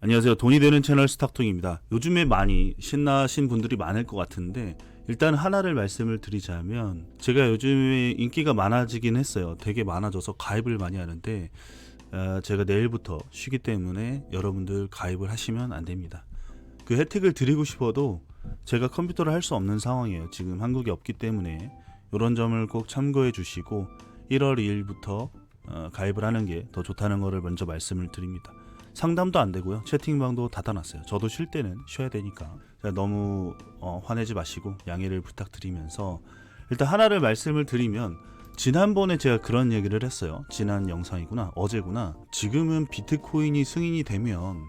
안녕하세요. 돈이 되는 채널 스탁통입니다. 요즘에 많이 신나신 분들이 많을 것 같은데 일단 하나를 말씀을 드리자면 제가 요즘에 인기가 많아지긴 했어요. 되게 많아져서 가입을 많이 하는데 제가 내일부터 쉬기 때문에 여러분들 가입을 하시면 안 됩니다. 그 혜택을 드리고 싶어도 제가 컴퓨터를 할 수 없는 상황이에요. 지금 한국에 없기 때문에 이런 점을 꼭 참고해 주시고 1월 2일부터 가입을 하는 게 더 좋다는 것을 먼저 말씀을 드립니다. 상담도 안 되고요. 채팅방도 닫아놨어요. 저도 쉴 때는 쉬어야 되니까 너무 화내지 마시고 양해를 부탁드리면서 일단 하나를 말씀을 드리면 지난번에 제가 그런 얘기를 했어요. 지난 영상이구나, 어제구나. 지금은 비트코인이 승인이 되면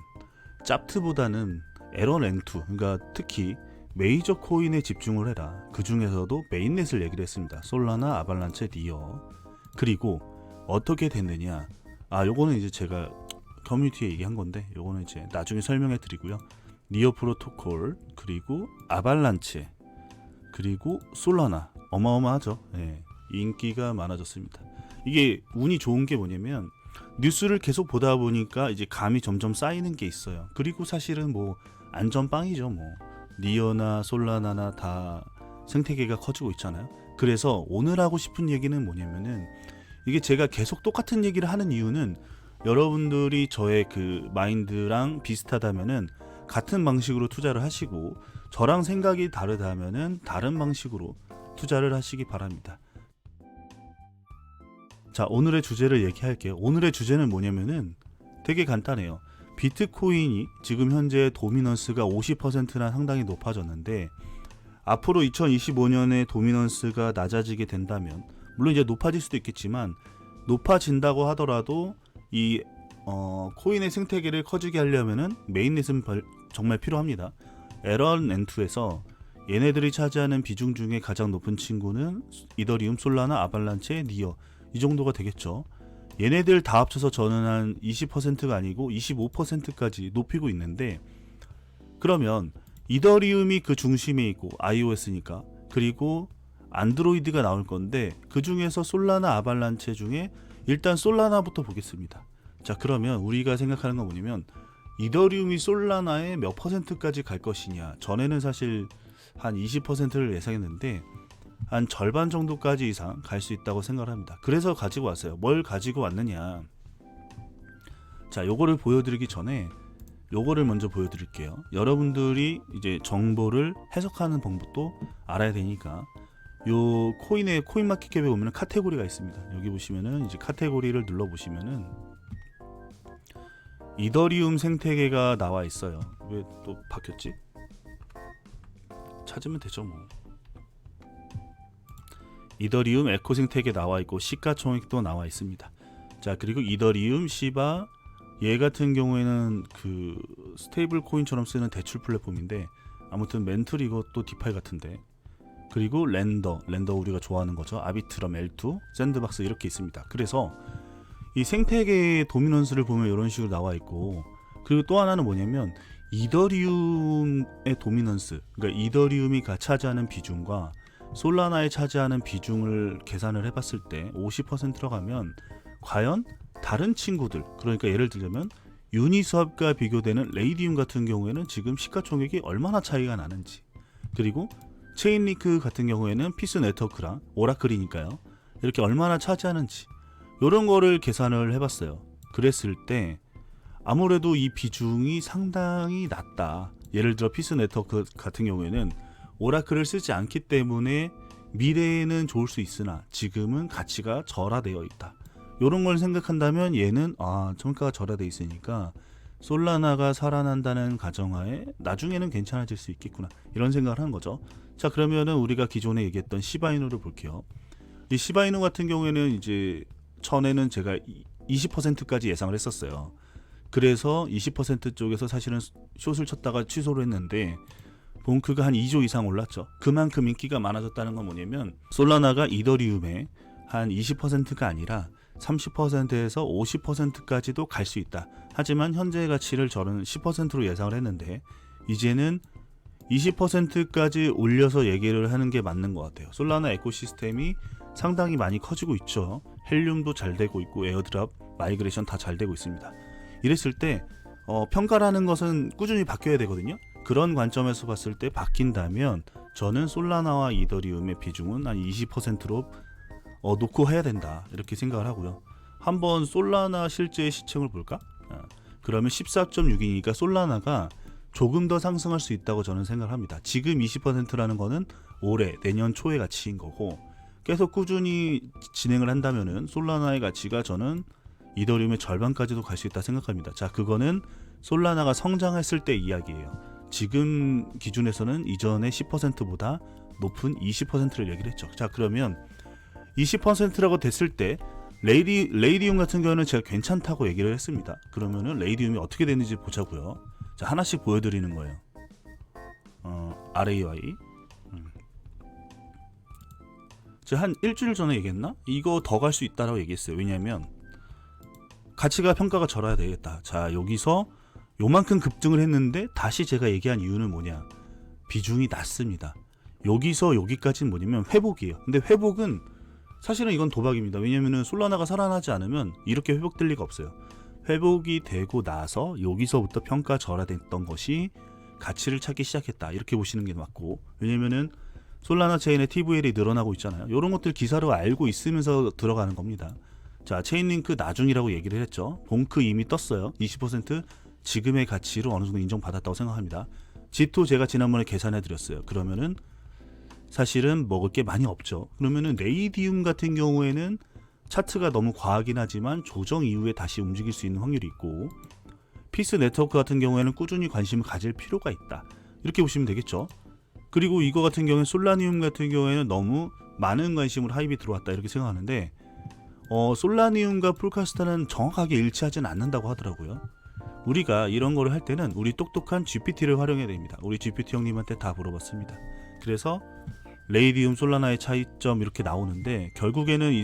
짭트보다는 에런&2, 그러니까 특히 메이저 코인에 집중을 해라. 그 중에서도 메인넷을 얘기를 했습니다. 솔라나, 아발란체, 니어. 그리고 어떻게 됐느냐? 요거는 이제 제가 커뮤니티에 얘기한 건데 요거는 이제 나중에 설명해 드리고요. 니어 프로토콜, 그리고 아발란체, 그리고 솔라나 어마어마하죠. 예, 인기가 많아졌습니다. 이게 운이 좋은 게 뭐냐면 뉴스를 계속 보다 보니까 이제 감이 점점 쌓이는 게 있어요. 그리고 사실은 뭐 안전빵이죠. 뭐 니어나 솔라나나 다 생태계가 커지고 있잖아요. 그래서 오늘 하고 싶은 얘기는 뭐냐면은 이게 제가 계속 똑같은 얘기를 하는 이유는 여러분들이 저의 그 마인드랑 비슷하다면은 같은 방식으로 투자를 하시고 저랑 생각이 다르다면은 다른 방식으로 투자를 하시기 바랍니다. 자, 오늘의 주제를 얘기할게요. 오늘의 주제는 뭐냐면은 되게 간단해요. 비트코인이 지금 현재 도미넌스가 50%나 상당히 높아졌는데 앞으로 2025년에 도미넌스가 낮아지게 된다면 물론 이제 높아질 수도 있겠지만 높아진다고 하더라도 이 코인의 생태계를 커지게 하려면은 메인넷은 정말 필요합니다. 에런&2에서 얘네들이 차지하는 비중 중에 가장 높은 친구는 이더리움, 솔라나, 아발란체, 니어 이 정도가 되겠죠. 얘네들 다 합쳐서 저는 한 20%가 아니고 25%까지 높이고 있는데 그러면 이더리움이 그 중심에 있고 iOS니까 그리고 안드로이드가 나올 건데 그 중에서 솔라나, 아발란체 중에 일단 솔라나부터 보겠습니다. 자, 그러면 우리가 생각하는 건 뭐냐면 이더리움이 솔라나의 몇 %까지 갈 것이냐. 전에는 사실 한 20%를 예상했는데 한 절반 정도까지 이상 갈 수 있다고 생각을 합니다. 그래서 가지고 왔어요. 뭘 가지고 왔느냐. 자, 요거를 보여드리기 전에 요거를 먼저 보여드릴게요. 여러분들이 이제 정보를 해석하는 방법도 알아야 되니까 요 코인의 코인마켓캡에 보면 카테고리가 있습니다. 여기 보시면은 이제 카테고리를 눌러 보시면은 이더리움 생태계가 나와 있어요. 왜 또 바뀌었지? 찾으면 되죠 뭐. 이더리움 에코 생태계 나와 있고 시가총액도 나와 있습니다. 자, 그리고 이더리움, 시바 얘 같은 경우에는 그 스테이블 코인처럼 쓰는 대출 플랫폼인데 아무튼 멘틀 이것도 디파이 같은데 그리고 랜더 우리가 좋아하는 거죠. 아비트럼, L2, 샌드박스 이렇게 있습니다. 그래서 이 생태계의 도미넌스를 보면 이런 식으로 나와 있고 그리고 또 하나는 뭐냐면 이더리움의 도미넌스 그러니까 이더리움이 차지하는 비중과 솔라나에 차지하는 비중을 계산을 해봤을 때 50%로 가면 과연 다른 친구들 그러니까 예를 들자면 유니스왑과 비교되는 레이디움 같은 경우에는 지금 시가총액이 얼마나 차이가 나는지 그리고 체인리크 같은 경우에는 피스 네트워크랑 오라클이니까요. 이렇게 얼마나 차지하는지 이런 거를 계산을 해봤어요. 그랬을 때 아무래도 이 비중이 상당히 낮다. 예를 들어 피스 네트워크 같은 경우에는 오라클을 쓰지 않기 때문에 미래에는 좋을 수 있으나 지금은 가치가 절하되어 있다. 이런 걸 생각한다면 얘는 정가가 절하되어 있으니까 솔라나가 살아난다는 가정하에 나중에는 괜찮아질 수 있겠구나 이런 생각을 하는 거죠. 자, 그러면은 우리가 기존에 얘기했던 시바이누를 볼게요. 이 시바이누 같은 경우에는 이제 전에는 제가 20%까지 예상을 했었어요. 그래서 20% 쪽에서 사실은 숏을 쳤다가 취소를 했는데 봉크가 한 2조 이상 올랐죠. 그만큼 인기가 많아졌다는 건 뭐냐면 솔라나가 이더리움의 한 20%가 아니라 30%에서 50%까지도 갈 수 있다. 하지만 현재 가치를 저는 10%로 예상을 했는데 이제는 20%까지 올려서 얘기를 하는 게 맞는 것 같아요. 솔라나 에코시스템이 상당히 많이 커지고 있죠. 헬륨도 잘 되고 있고 에어드랍, 마이그레이션 다 잘 되고 있습니다. 이랬을 때 평가라는 것은 꾸준히 바뀌어야 되거든요. 그런 관점에서 봤을 때 바뀐다면 저는 솔라나와 이더리움의 비중은 한 20%로 놓고 해야 된다 이렇게 생각을 하고요. 한번 솔라나 실제 시청을 볼까? 그러면 14.6이니까 솔라나가 조금 더 상승할 수 있다고 저는 생각을 합니다. 지금 20%라는 거는 올해 내년 초의 가치인 거고, 계속 꾸준히 진행을 한다면은 솔라나의 가치가 저는 이더리움의 절반까지도 갈 수 있다 생각합니다. 자, 그거는 솔라나가 성장했을 때 이야기예요. 지금 기준에서는 이전의 10%보다 높은 20%를 얘기를 했죠. 자, 그러면 20%라고 됐을 때 레이디움 같은 경우는 제가 괜찮다고 얘기를 했습니다. 그러면은 레이디움이 어떻게 되는지 보자고요. 자, 하나씩 보여드리는 거예요. RAY. 제가 한 일주일 전에 얘기했나? 이거 더 갈 수 있다라고 얘기했어요. 왜냐하면 가치가 평가가 절어야 되겠다. 자, 여기서 요만큼 급등을 했는데 다시 제가 얘기한 이유는 뭐냐? 비중이 낮습니다. 여기서 여기까지는 뭐냐면 회복이에요. 근데 회복은 사실은 이건 도박입니다. 왜냐면은 솔라나가 살아나지 않으면 이렇게 회복될 리가 없어요. 회복이 되고 나서 여기서부터 평가 절하됐던 것이 가치를 찾기 시작했다 이렇게 보시는 게 맞고, 왜냐면은 솔라나 체인의 TVL이 늘어나고 있잖아요. 이런 것들 기사로 알고 있으면서 들어가는 겁니다. 자, 체인링크 나중이라고 얘기를 했죠. 봉크 이미 떴어요. 20% 지금의 가치로 어느 정도 인정받았다고 생각합니다. G2 제가 지난번에 계산해 드렸어요. 그러면은 사실은 먹을 게 많이 없죠. 그러면은 레이디움 같은 경우에는 차트가 너무 과하긴 하지만 조정 이후에 다시 움직일 수 있는 확률이 있고, 피스 네트워크 같은 경우에는 꾸준히 관심을 가질 필요가 있다 이렇게 보시면 되겠죠. 그리고 이거 같은 경우에 솔라니움 같은 경우에는 너무 많은 관심으로 하입이 들어왔다 이렇게 생각하는데, 솔라니움과 풀카스타는 정확하게 일치하지는 않는다고 하더라고요. 우리가 이런 거를 할 때는 우리 똑똑한 GPT를 활용해야 됩니다. 우리 GPT 형님한테 다 물어봤습니다. 그래서 레이디움 솔라나의 차이점 이렇게 나오는데, 결국에는 이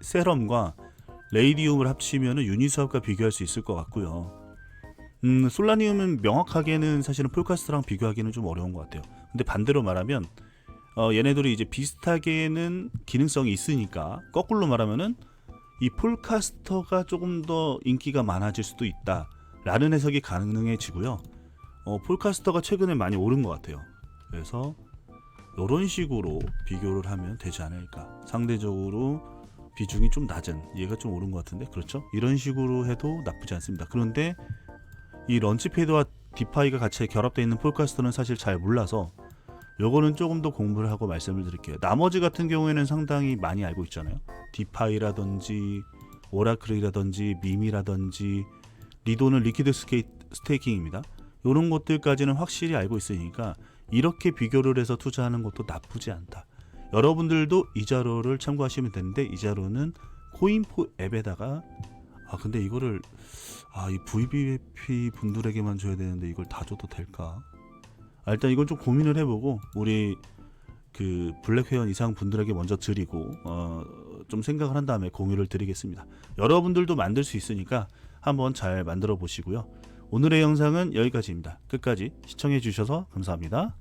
세럼과 레이디움을 합치면 유니스왑과 비교할 수 있을 것 같고요. 솔라니움은 명확하게는 사실은 풀카스트랑 비교하기는 좀 어려운 것 같아요. 근데 반대로 말하면 얘네들이 이제 비슷하게는 기능성이 있으니까 거꾸로 말하면은 이 풀카스터가 조금 더 인기가 많아질 수도 있다 라는 해석이 가능해지고요. 풀카스터가 최근에 많이 오른 것 같아요. 그래서 이런 식으로 비교를 하면 되지 않을까. 상대적으로 비중이 좀 낮은, 얘가 좀 오른 것 같은데, 그렇죠? 이런 식으로 해도 나쁘지 않습니다. 그런데 이 런치패드와 디파이가 같이 결합되어 있는 폴카스터는 사실 잘 몰라서 요거는 조금 더 공부를 하고 말씀을 드릴게요. 나머지 같은 경우에는 상당히 많이 알고 있잖아요. 디파이라든지 오라클이라든지 밈이라든지 리도는 리퀴드 스테이킹입니다. 이런 것들까지는 확실히 알고 있으니까 이렇게 비교를 해서 투자하는 것도 나쁘지 않다. 여러분들도 이 자료를 참고하시면 되는데, 이 자료는 코인포 앱에다가 근데 이거를 이 VVP 분들에게만 줘야 되는데 이걸 다 줘도 될까? 일단 이건 좀 고민을 해보고 우리 그 블랙회원 이상 분들에게 먼저 드리고 좀 생각을 한 다음에 공유를 드리겠습니다. 여러분들도 만들 수 있으니까 한번 잘 만들어 보시고요. 오늘의 영상은 여기까지입니다. 끝까지 시청해 주셔서 감사합니다.